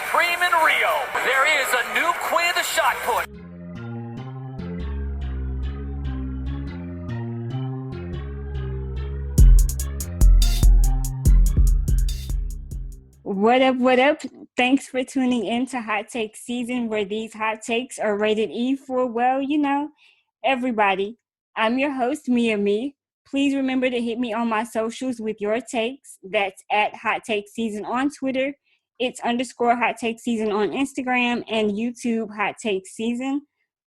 supreme in Rio. There is a new queen of the shot put. What up, what up? Thanks for tuning in to Hot Take Season, where these hot takes are rated E for, well, everybody. I'm your host, Mia Me. Please remember to hit me on my socials with your takes. That's at Hot Take Season on Twitter. It's _ Hot Take Season on Instagram and YouTube Hot Take Season.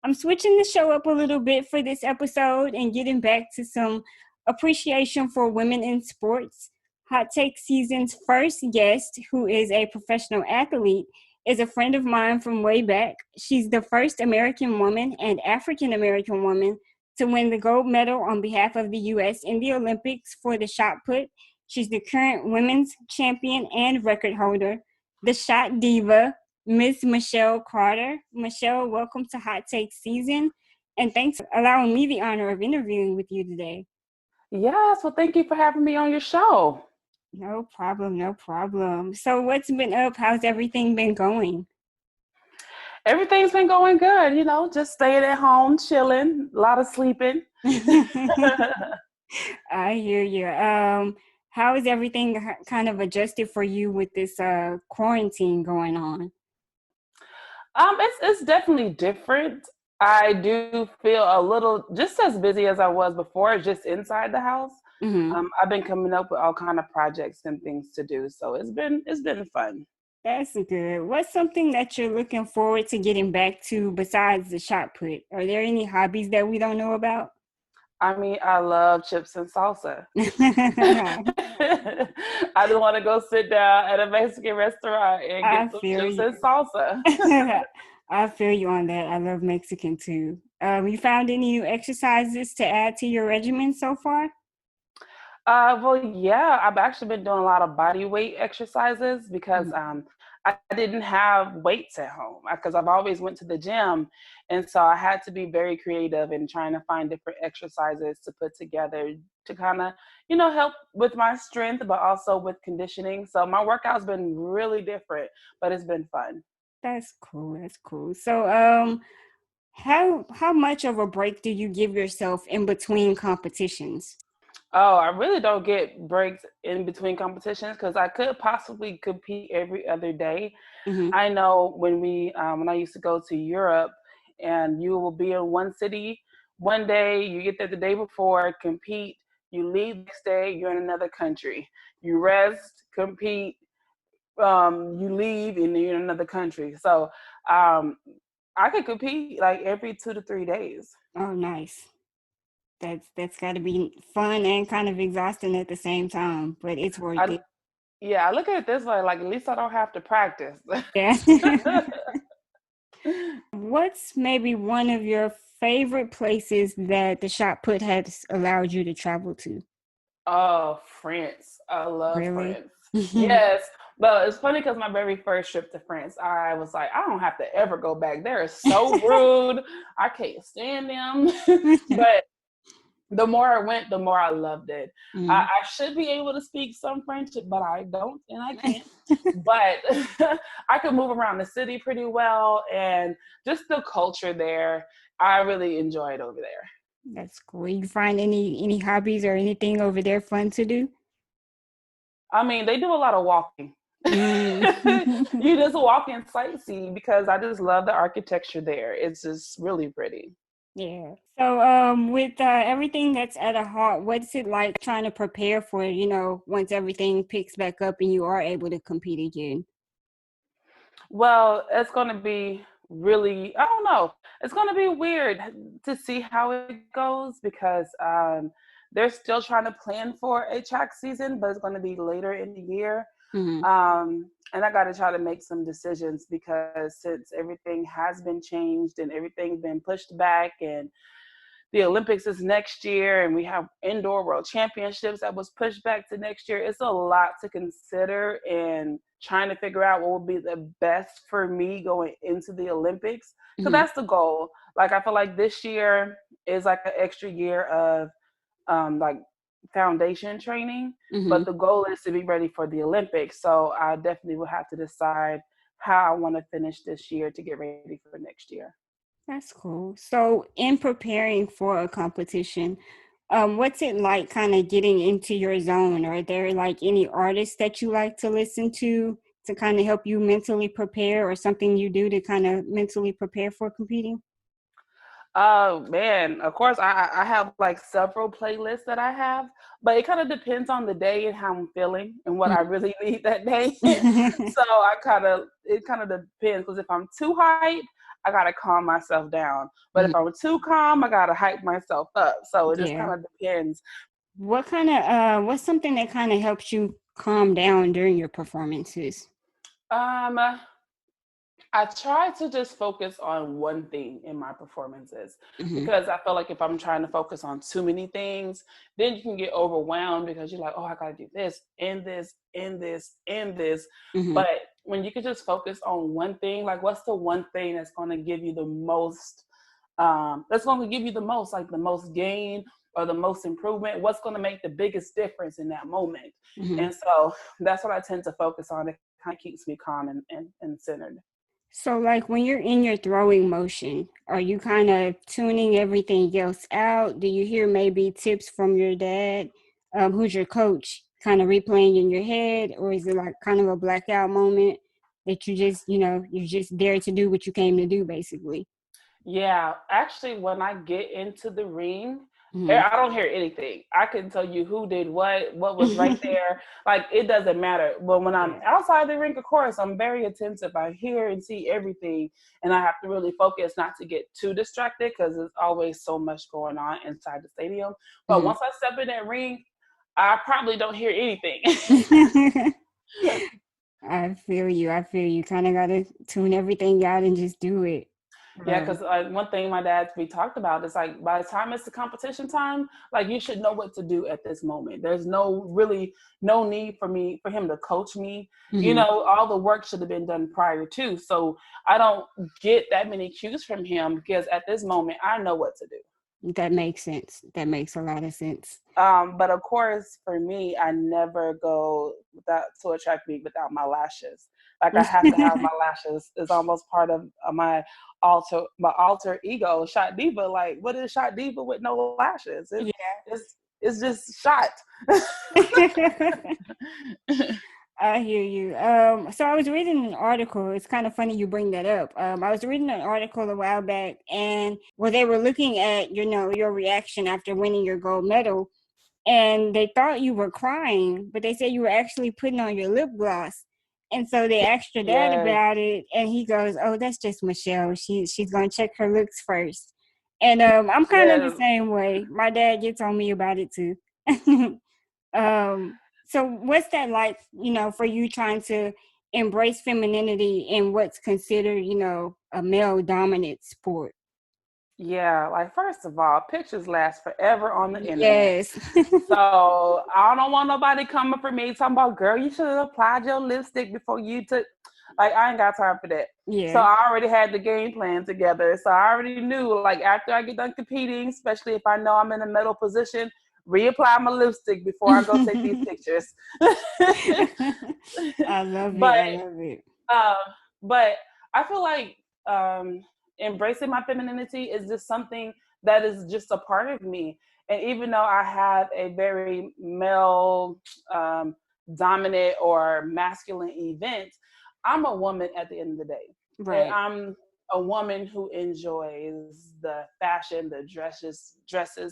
I'm switching the show up a little bit for this episode and getting back to some appreciation for women in sports. Hot Take Season's first guest, who is a professional athlete, is a friend of mine from way back. She's the first American woman and African American woman to win the gold medal on behalf of the U.S. in the Olympics for the shot put. She's the current women's champion and record holder, the Shot Diva, Miss Michelle Carter. Michelle, welcome to Hot Take Season, and thanks for allowing me the honor of interviewing with you today. Yes, well, thank you for having me on your show. No problem, no problem. So what's been up? How's everything been going? Everything's been going good, just staying at home, chilling, a lot of sleeping. I hear you. How is everything kind of adjusted for you with this quarantine going on? It's definitely different. I do feel a little just as busy as I was before, just inside the house. Mm-hmm. I've been coming up with all kind of projects and things to do, so it's been fun. That's good. What's something that you're looking forward to getting back to besides the shot put? Are there any hobbies that we don't know about? I mean, I love chips and salsa. I just want to go sit down at a Mexican restaurant and get some chips and salsa. I feel you on that. I love Mexican too. You found any new exercises to add to your regimen so far? Well, yeah, I've actually been doing a lot of body weight exercises because I didn't have weights at home because I've always went to the gym. And so I had to be very creative in trying to find different exercises to put together to kind of, help with my strength, but also with conditioning. So my workout's been really different, but it's been fun. That's cool. That's cool. So, how much of a break do you give yourself in between competitions? Oh, I really don't get breaks in between competitions because I could possibly compete every other day. Mm-hmm. I know when I used to go to Europe and you will be in one city one day, you get there the day before, compete, you leave next day, you're in another country. You rest, compete, you leave, and then you're in another country. So I could compete like every 2 to 3 days. Oh, nice. That's got to be fun and kind of exhausting at the same time, but it's worth it. Yeah, I look at it this way, like at least I don't have to practice. Yeah. What's maybe one of your favorite places that the shot put has allowed you to travel to? Oh, France. I love Really? France. Yes. But it's funny because my very first trip to France, I was like, I don't have to ever go back. They're so rude. I can't stand them. But the more I went, the more I loved it. Mm-hmm. I should be able to speak some French, but I don't and I can't. But I could move around the city pretty well. And just the culture there, I really enjoyed over there. That's cool. You find any hobbies or anything over there fun to do? I mean, they do a lot of walking. Mm. You just walk and sightsee because I just love the architecture there. It's just really pretty. Yeah. So with everything that's at a halt, what's it like trying to prepare for, once everything picks back up and you are able to compete again? Well, it's going to be really, I don't know. It's going to be weird to see how it goes because they're still trying to plan for a track season, but it's going to be later in the year. Mm-hmm. And I got to try to make some decisions because since everything has been changed and everything's been pushed back and the Olympics is next year and we have indoor world championships that was pushed back to next year, it's a lot to consider and trying to figure out what will be the best for me going into the Olympics. So Mm-hmm. that's the goal. Like, I feel like this year is like an extra year of like foundation training, Mm-hmm. but the goal is to be ready for the Olympics. So I definitely will have to decide how I want to finish this year to get ready for next year. That's cool. So, in preparing for a competition, what's it like kind of getting into your zone? Are there like any artists that you like to listen to kind of help you mentally prepare, or something you do to kind of mentally prepare for competing? Oh man, of course I have like several playlists that I have, but it kind of depends on the day and how I'm feeling and what I really need that day. So it kind of depends, because if I'm too hyped, I gotta calm myself down. But if Mhm. I'm too calm, I gotta hype myself up. So it just Yeah. kind of depends. What's something that kind of helps you calm down during your performances? Um, I try to just focus on one thing in my performances, Hmm. because I feel like if I'm trying to focus on too many things, then you can get overwhelmed because you're like, oh, I got to do this and this and this and this. Hmm. But when you can just focus on one thing, like what's the one thing that's going to give you the most, like the most gain or the most improvement? What's going to make the biggest difference in that moment? Hmm. And so that's what I tend to focus on. It kind of keeps me calm and centered. So, like when you're in your throwing motion, are you kind of tuning everything else out? Do you hear maybe tips from your dad, who's your coach, kind of replaying in your head, or is it like kind of a blackout moment that you're just there to do what you came to do, basically? Yeah, actually, when I get into the ring, Hmm. I don't hear anything. I can tell you who did what was right there. Like, it doesn't matter. But when I'm Yeah. outside the ring, of course, I'm very attentive. I hear and see everything, and I have to really focus not to get too distracted, because there's always so much going on inside the stadium. But Hmm. once I step in that ring, I probably don't hear anything. I feel you. I feel you. Kind of got to tune everything out and just do it. Yeah, Um, because one thing my dad we talked about is like, by the time it's the competition time, like you should know what to do at this moment. There's no need for him to coach me. You mhm. know, all the work should have been done prior to. So I don't get that many cues from him, because at this moment I know what to do. That makes sense. That makes a lot of sense. But of course, for me, I never go without to a track meet without my lashes. Like, I have to have my lashes. It's almost part of my alter ego, Shot Diva. Like, what is Shot Diva with no lashes? Yeah. It's just shot. I hear you. So I was reading an article. It's kind of funny you bring that up. I was reading an article a while back, and where they were looking at, your reaction after winning your gold medal, and they thought you were crying, but they said you were actually putting on your lip gloss. And so they asked your dad Yes, about it, and he goes, "Oh, that's just Michelle. She's gonna check her looks first." And I'm kind of the yes. same way. My dad gets on me about it too. So what's that like, for you trying to embrace femininity in what's considered, a male dominant sport? Yeah, like, first of all, pictures last forever on the internet. Yes. So I don't want nobody coming for me talking about, girl, you should have applied your lipstick before you took. Like, I ain't got time for that. So Yeah. I already had the game plan together. So I already knew, like, after I get done competing, especially if I know I'm in a medal position, reapply my lipstick before I go take these pictures. I love it. But I love it. um, but I feel like embracing my femininity is just something that is just a part of me. And even though I have a very male um, dominant or masculine event, I'm a woman at the end of the day. And Right. I'm a woman who enjoys the fashion, the dresses,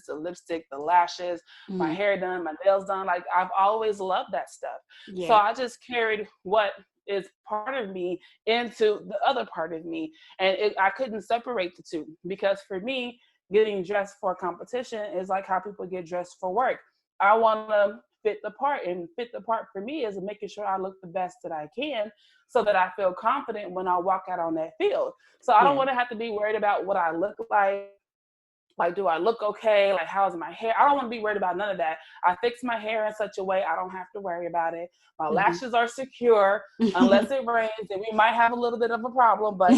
the lipstick, the lashes, my Mhm. hair done, my nails done. Like, I've always loved that stuff. So Yeah. I just carried what is part of me into the other part of me. And I couldn't separate the two, because for me, getting dressed for competition is like how people get dressed for work. I want to fit the part, and fit the part for me is making sure I look the best that I can, so that I feel confident when I walk out on that field. So I don't Yeah. want to have to be worried about what I look like. Like, do I look okay? Like, how's my hair? I don't want to be worried about none of that. I fix my hair in such a way I don't have to worry about it. My Mhm. lashes are secure, unless it rains, and we might have a little bit of a problem, but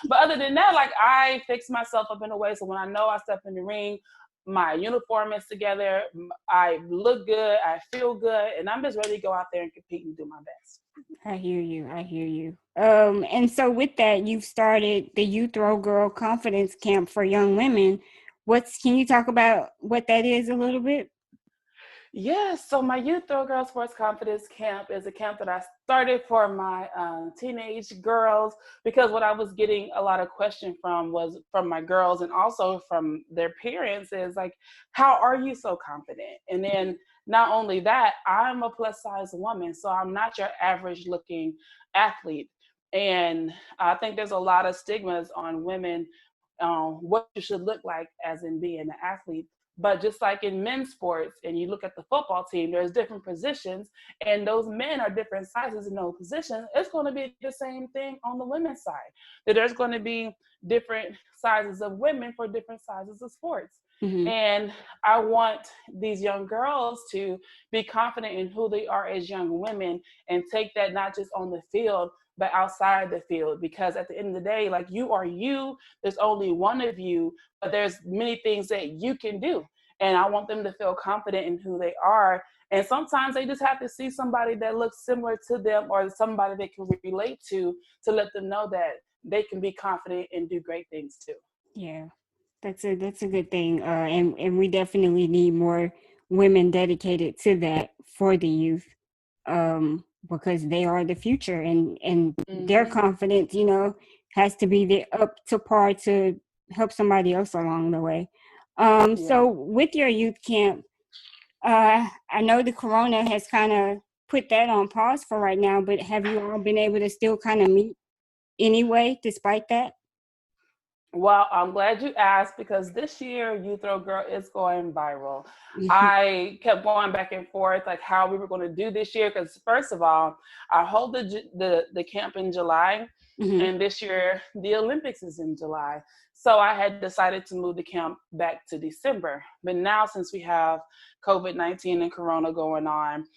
but other than that, like, I fix myself up in a way so when I know I step in the ring, my uniform is together, I look good, I feel good, and I'm just ready to go out there and compete and do my best. I hear you. I hear you. And so with that, you've started the You Throw Girl Confidence Camp for young women. Can you talk about what that is a little bit? Yes, so my Youth Throw Girl Sports Confidence Camp is a camp that I started for my teenage girls, because what I was getting a lot of question from was from my girls and also from their parents is like, how are you so confident? And then not only that, I'm a plus size woman, so I'm not your average looking athlete. And I think there's a lot of stigmas on women, what you should look like as in being an athlete. But just like in men's sports, and you look at the football team, there's different positions, and those men are different sizes in those positions. It's going to be the same thing on the women's side. That there's going to be different sizes of women for different sizes of sports. Mm-hmm. And I want these young girls to be confident in who they are as young women and take that not just on the field, but outside the field. Because at the end of the day, like, you are you, there's only one of you, but there's many things that you can do. And I want them to feel confident in who they are. And sometimes they just have to see somebody that looks similar to them or somebody they can relate to let them know that they can be confident and do great things too. Yeah, that's a good thing. And we definitely need more women dedicated to that for the youth. Because they are the future, and their Mm-hmm. confidence, has to be up to par to help somebody else along the way. Yeah. So with your youth camp, I know the corona has kind of put that on pause for right now, but have you all been able to still kind of meet anyway despite that? Well, I'm glad you asked, because this year You Throw Girl is going viral. I kept going back and forth like how we were going to do this year, because first of all, I hold the camp in July, Mm-hmm. and this year the Olympics is in July. So I had decided to move the camp back to December. But now, since we have COVID-19 and Corona going on,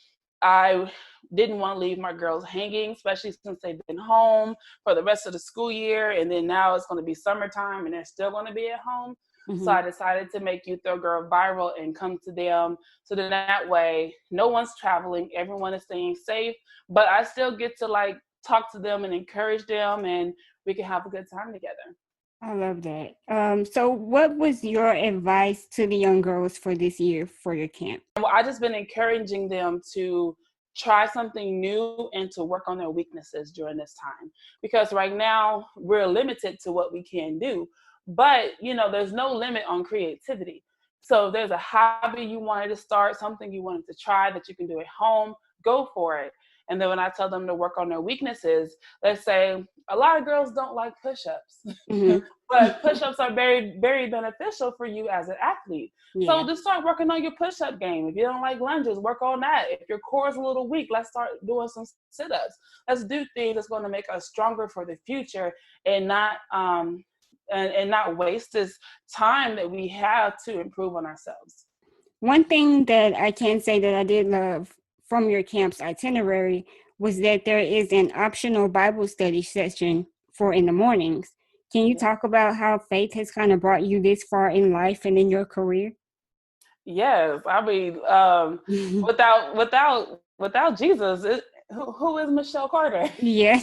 I didn't want to leave my girls hanging, especially since they've been home for the rest of the school year. And then now it's going to be summertime and they're still going to be at home. So Mm-hmm. I decided to make You Throw Girl viral and come to them. So then that way, no one's traveling, everyone is staying safe, but I still get to like talk to them and encourage them, and we can have a good time together. I love that. So what was your advice to the young girls for this year for your camp? Well, I just been encouraging them to try something new and to work on their weaknesses during this time, because right now we're limited to what we can do, but there's no limit on creativity. So if there's a hobby you wanted to start, something you wanted to try that you can do at home, go for it. And then when I tell them to work on their weaknesses, let's say a lot of girls don't like push-ups, Mm-hmm. but push-ups are very, very beneficial for you as an athlete. Yeah. So just start working on your push-up game. If you don't like lunges, work on that. If your core is a little weak, let's start doing some sit-ups. Let's do things that's going to make us stronger for the future, and not waste this time that we have to improve on ourselves. One thing that I can say that I did love from your camp's itinerary was that there is an optional Bible study session for in the mornings. Can you Yeah. talk about how faith has kind of brought you this far in life and in your career? Yes, I mean, without Jesus, who is Michelle Carter? Yeah.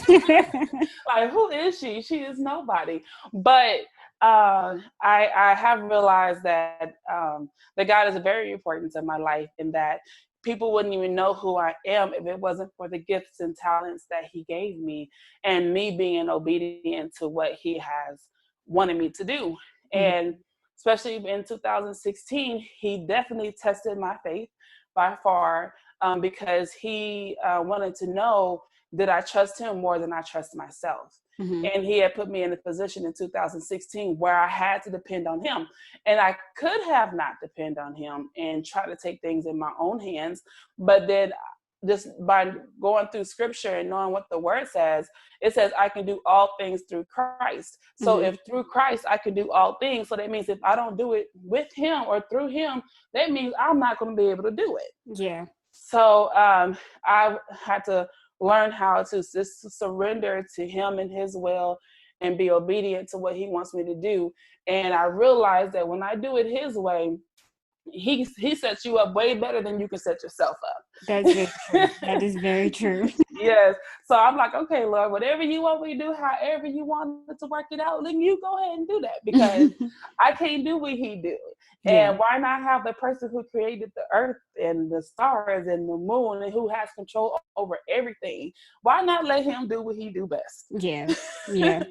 Like, who is she? She is nobody. But I have realized that God is very important to my life, and that people wouldn't even know who I am if it wasn't for the gifts and talents that He gave me, and me being obedient to what He has wanted me to do. And especially in 2016, He definitely tested my faith by far, because He wanted to know, did I trust Him more than I trust myself? Mhm. And He had put me in a position in 2016 where I had to depend on Him. And I could have not depend on Him and try to take things in my own hands. But then, just by going through scripture and knowing what the word says, it says I can do all things through Christ. So Mhm. if through Christ I can do all things, so that means if I don't do it with Him or through Him, that means I'm not going to be able to do it. Yeah. So I had to learn how to just surrender to Him and His will, and be obedient to what He wants me to do. And I realized that when I do it His way, he sets you up way better than you can set yourself up. That's very true. That is very true. Yes. So I'm like, okay, Lord, whatever you want me to do, however you want it to work it out, then you go ahead and do that, because I can't do what he do. Yeah. And why not have the person who created the earth and the stars and the moon and who has control over everything? Why not let him do what he do best? Yeah. Yeah.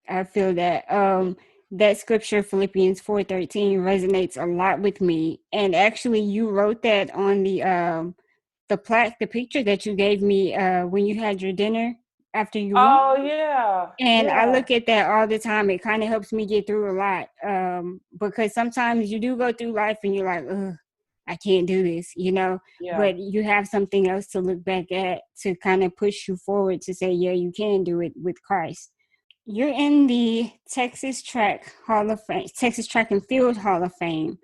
I feel that. That scripture, Philippians 4:13, resonates a lot with me. And actually, you wrote that on the plaque, the picture that you gave me when you had your dinner after you won. Oh yeah. And I Yeah. look at that all the time. It kind of helps me get through a lot, because sometimes you do go through life and you're like, ugh, I can't do this, Yeah. but you have something else to look back at to kind of push you forward to say, yeah, you can do it with Christ. You're in the Texas Track Hall of Fame, Texas Track and Field Hall of Fame.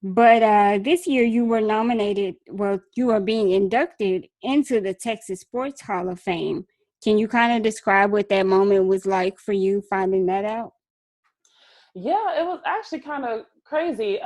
But this year you were nominated, well, you are being inducted into the Texas Sports Hall of Fame. Can you kind of describe what that moment was like for you finding that out? Yeah, it was actually kind of crazy,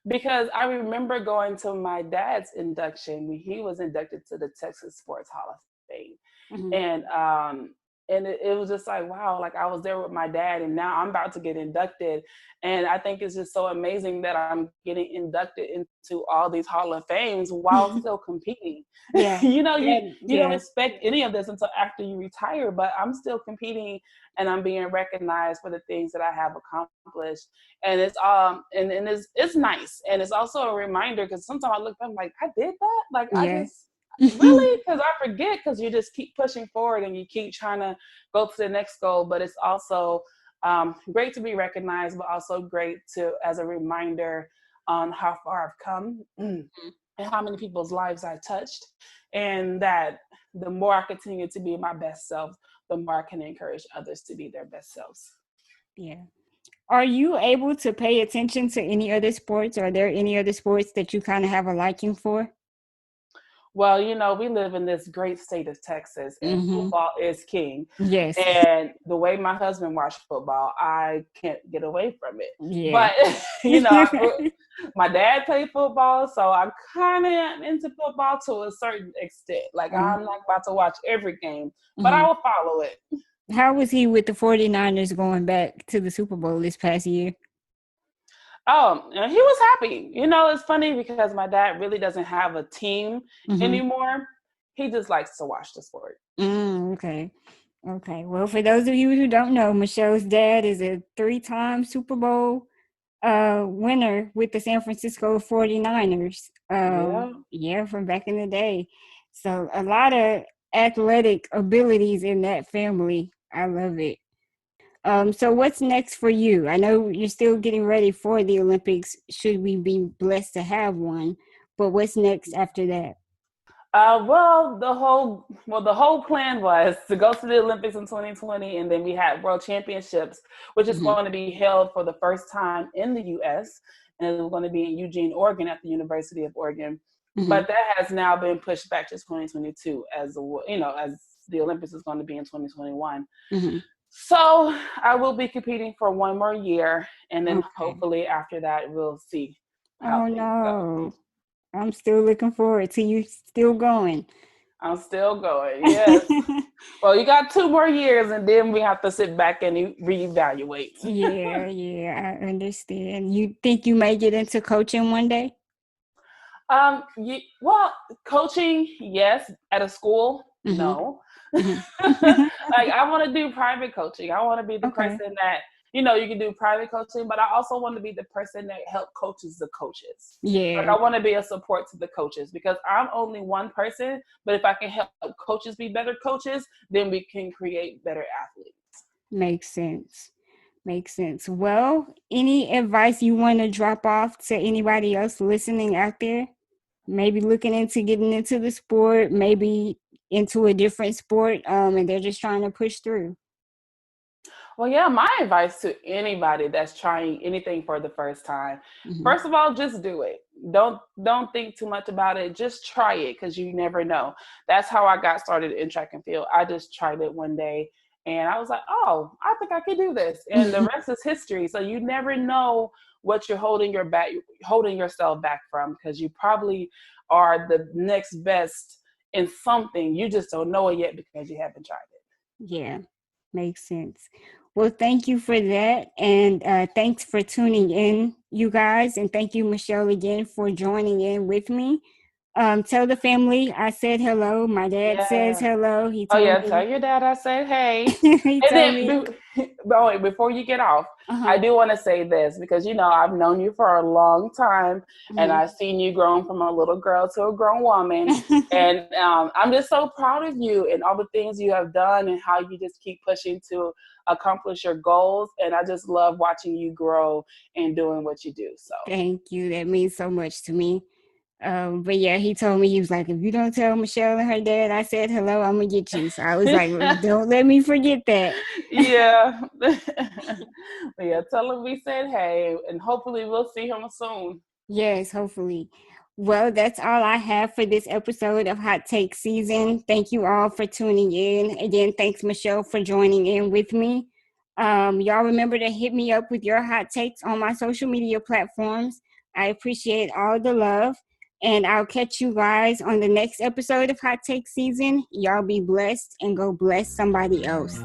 because I remember going to my dad's induction when he was inducted to the Texas Sports Hall of Fame. Mm-hmm. And it was just like, wow, like I was there with my dad and now I'm about to get inducted. And I think it's just so amazing that I'm getting inducted into all these Hall of Fames while still competing. Yeah. You don't Yeah. expect any of this until after you retire, but I'm still competing and I'm being recognized for the things that I have accomplished. And it's nice. And it's also a reminder, because sometimes I look back, I'm like, I did that? Like I Yeah. just really, because I forget, because you just keep pushing forward and you keep trying to go to the next goal. But it's also great to be recognized, but also great to as a reminder on how far I've come and how many people's lives I touched, and that the more I continue to be my best self, the more I can encourage others to be their best selves. Yeah. Are you able to pay attention to any other sports? Are there any other sports that you kind of have a liking for? Well, we live in this great state of Texas, and Mm-hmm. football is king. Yes. And the way my husband watched football, I can't get away from it. Yeah. But, my dad played football, so I'm kind of into football to a certain extent. Like, I'm not about to watch every game, but I will follow it. How was he with the 49ers going back to the Super Bowl this past year? Oh, and he was happy. It's funny because my dad really doesn't have a team anymore. He just likes to watch the sport. Okay. Okay. Well, for those of you who don't know, Michelle's dad is a 3-time Super Bowl winner with the San Francisco 49ers. Yeah, from back in the day. So a lot of athletic abilities in that family. I love it. So what's next for you? I know you're still getting ready for the Olympics, should we be blessed to have one, but what's next after that? The whole plan was to go to the Olympics in 2020, and then we had World Championships, which is going to be held for the first time in the U.S., and it's going to be in Eugene, Oregon, at the University of Oregon. But that has now been pushed back to 2022, as the Olympics is going to be in 2021. So I will be competing for one more year, and then hopefully after that we'll see how things go. I'm still looking forward to you still going. I'm still going, yes. Well, you got 2 more years, and then we have to sit back and reevaluate. Yeah, I understand. You think you may get into coaching one day? Coaching, yes. At a school, no. Like, I want to do private coaching. I want to be the person that, you can do private coaching, but I also want to be the person that help coaches the coaches. Yeah. Like, I want to be a support to the coaches, because I'm only one person, but if I can help coaches be better coaches, then we can create better athletes. Makes sense. Well, any advice you want to drop off to anybody else listening out there? Maybe looking into getting into the sport, maybe into a different sport, and they're just trying to push through. Well, yeah, my advice to anybody that's trying anything for the first time, first of all, just do it. Don't think too much about it. Just try it, because you never know. That's how I got started in track and field. I just tried it one day, And I was like, oh, I think I could do this. And the rest is history. So you never know what you're holding yourself back from, because you probably are the next best in something. You just don't know it yet because you haven't tried it. Yeah, makes sense. Well, thank you for that. And thanks for tuning in, you guys. And thank you, Michelle, again for joining in with me. Tell the family I said hello. My dad says Yeah. hello. He Oh told yeah, me. tell your dad I said hey. He And told then, me. but wait, before you get off, I Uh-huh. do want to say this, because I've known you for a long time, and Mhm. I've seen you grown from a little girl to a grown woman, and I'm just so proud of you and all the things you have done and how you just keep pushing to accomplish your goals. And I just love watching you grow and doing what you do. So Thank you. That means so much to me. But yeah, he told me, he was like, if you don't tell Michelle and her dad I said hello, I'm gonna get you. So I was like, well, don't let me forget that. yeah. Yeah, tell him we said hey, and hopefully we'll see him soon. Yes, hopefully. Well, that's all I have for this episode of Hot Take Season. Thank you all for tuning in. Again, thanks, Michelle, for joining in with me. Y'all remember to hit me up with your hot takes on my social media platforms. I appreciate all the love. And I'll catch you guys on the next episode of Hot Take Season. Y'all be blessed and go bless somebody else.